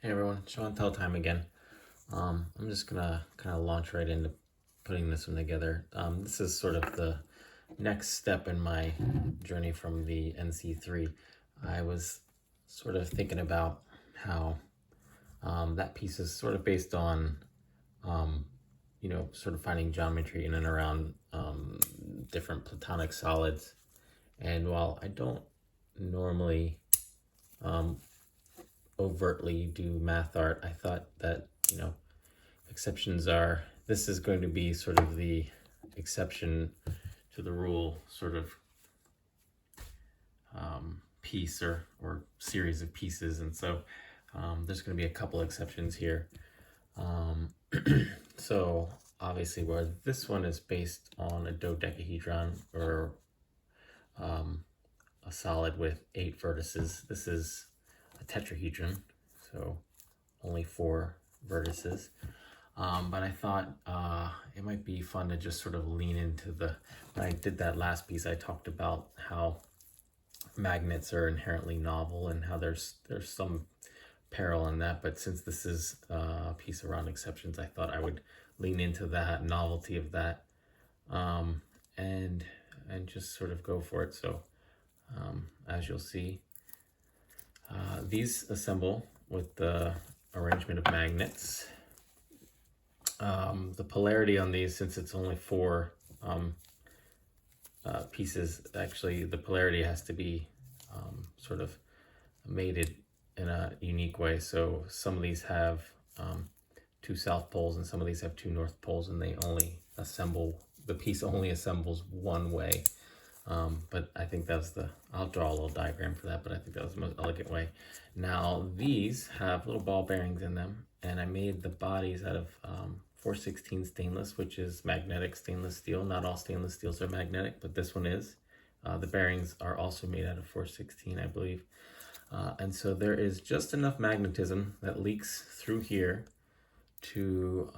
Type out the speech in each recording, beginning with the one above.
Hey everyone, show and tell time again. I'm just gonna kind of launch right into putting this one together. This is sort of the next step in my journey from the NC3. I was sort of thinking about how that piece is sort of based on, sort of finding geometry in and around different platonic solids. And while I don't normally overtly do math art, I thought that, exceptions are, this is going to be sort of the exception to the rule sort of piece or series of pieces. And so there's going to be a couple exceptions here. So obviously where this one is based on a dodecahedron or a solid with 8 vertices, this is a tetrahedron, so only 4 vertices. But I thought it might be fun to just sort of lean into when I did that last piece, I talked about how magnets are inherently novel and how there's some peril in that. But since this is a piece around exceptions, I thought I would lean into that novelty of that and just sort of go for it. So as you'll see, these assemble with the arrangement of magnets. The polarity on these, since it's only 4 pieces, actually the polarity has to be sort of mated in a unique way. So some of these have 2 south poles and some of these have 2 north poles, and they only assemble, the piece only assembles one way. But I think that's I'll draw a little diagram for that, but I think that was the most elegant way. Now these have little ball bearings in them, and I made the bodies out of 416 stainless, which is magnetic stainless steel. Not all stainless steels are magnetic, but this one is. The bearings are also made out of 416, I believe. And so there is just enough magnetism that leaks through here to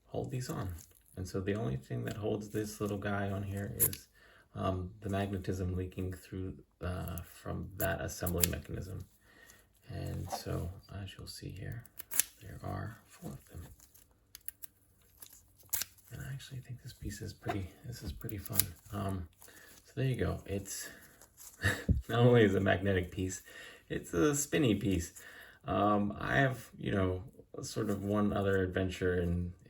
hold these on. And so the only thing that holds this little guy on here is the magnetism leaking through from that assembly mechanism. And so as you'll see here, there are 4 of them. And I actually think this piece is pretty fun. So there you go. It's not only is a magnetic piece, it's a spinny piece. I have, sort of one other adventure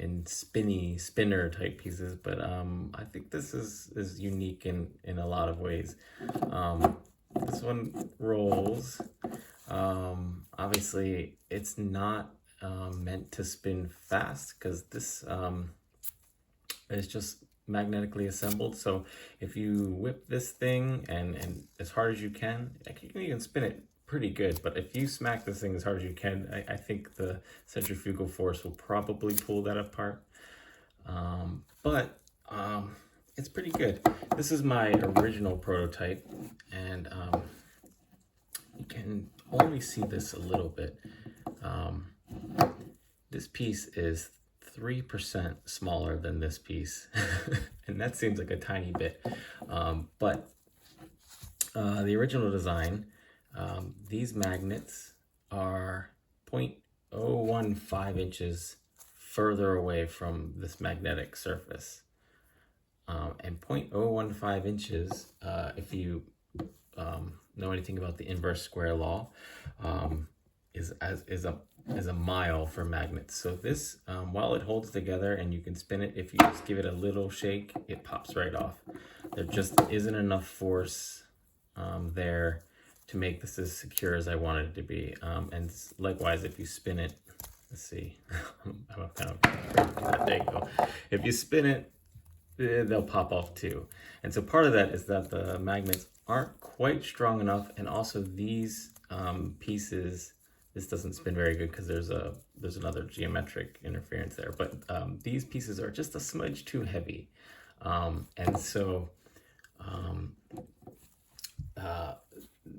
in spinner type pieces, but I think this is unique in a lot of ways. This one rolls. Obviously it's not meant to spin fast because this is just magnetically assembled. So if you whip this thing and as hard as you can even spin it pretty good, but if you smack this thing as hard as you can, I think the centrifugal force will probably pull that apart. But it's pretty good. This is my original prototype, and you can only see this a little bit. This piece is 3% smaller than this piece, and that seems like a tiny bit, but the original design, these magnets are 0.015 inches further away from this magnetic surface, and 0.015 inches, if you know anything about the inverse square law, is a mile for magnets. So this, while it holds together and you can spin it, if you just give it a little shake, it pops right off. There just isn't enough force there to make this as secure as I wanted it to be. And likewise, if you spin it, let's see, I'm kind of, there you go. If you spin it, they'll pop off too. And so part of that is that the magnets aren't quite strong enough, and also these pieces, this doesn't spin very good because there's another geometric interference there, but these pieces are just a smidge too heavy. And so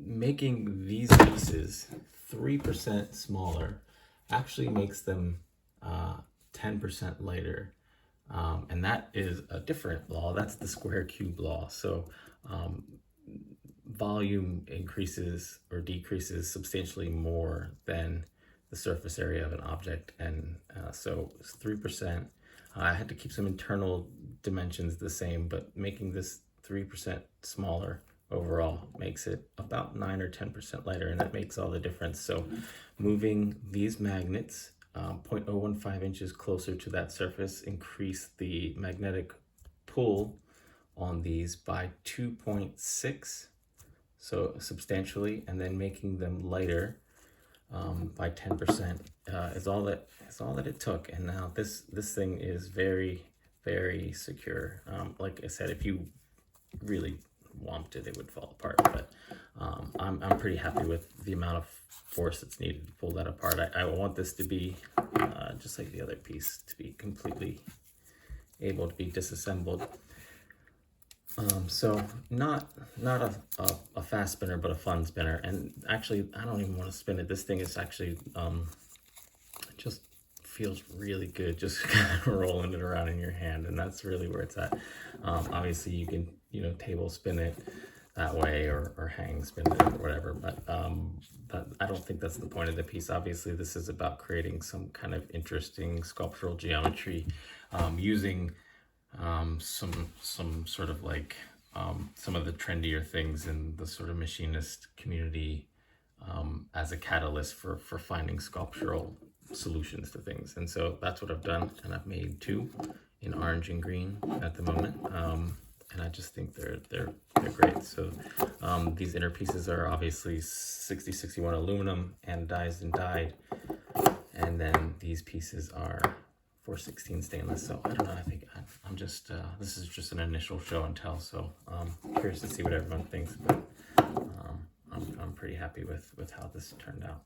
making these pieces 3% smaller actually makes them 10% lighter. And that is a different law. That's the square cube law. So volume increases or decreases substantially more than the surface area of an object. And so it's 3%. I had to keep some internal dimensions the same, but making this 3% smaller overall makes it about 9 or 10% lighter, and that makes all the difference. So moving these magnets 0.015 inches closer to that surface increased the magnetic pull on these by 2.6, so substantially, and then making them lighter by 10% is all that it took. And now this thing is very, very secure. Like I said, if you really whomped it, it would fall apart. But I'm pretty happy with the amount of force that's needed to pull that apart. I want this to be just like the other piece, to be completely able to be disassembled. So not a fast spinner, but a fun spinner. And actually, I don't even want to spin it. This thing is actually just feels really good, just kind of rolling it around in your hand, and that's really where it's at. Obviously, you can table spin it that way, or hang spin it, or whatever. But I don't think that's the point of the piece. Obviously, this is about creating some kind of interesting sculptural geometry using some sort of like some of the trendier things in the sort of machinist community as a catalyst for finding sculptural solutions to things. And so that's what I've done, and I've made 2 in orange and green at the moment, and I just think they're great. So these inner pieces are obviously 6061 aluminum, anodized and dyed, and then these pieces are 416 stainless. So I don't know, I think I'm just this is just an initial show and tell, so curious to see what everyone thinks, but I'm pretty happy with how this turned out.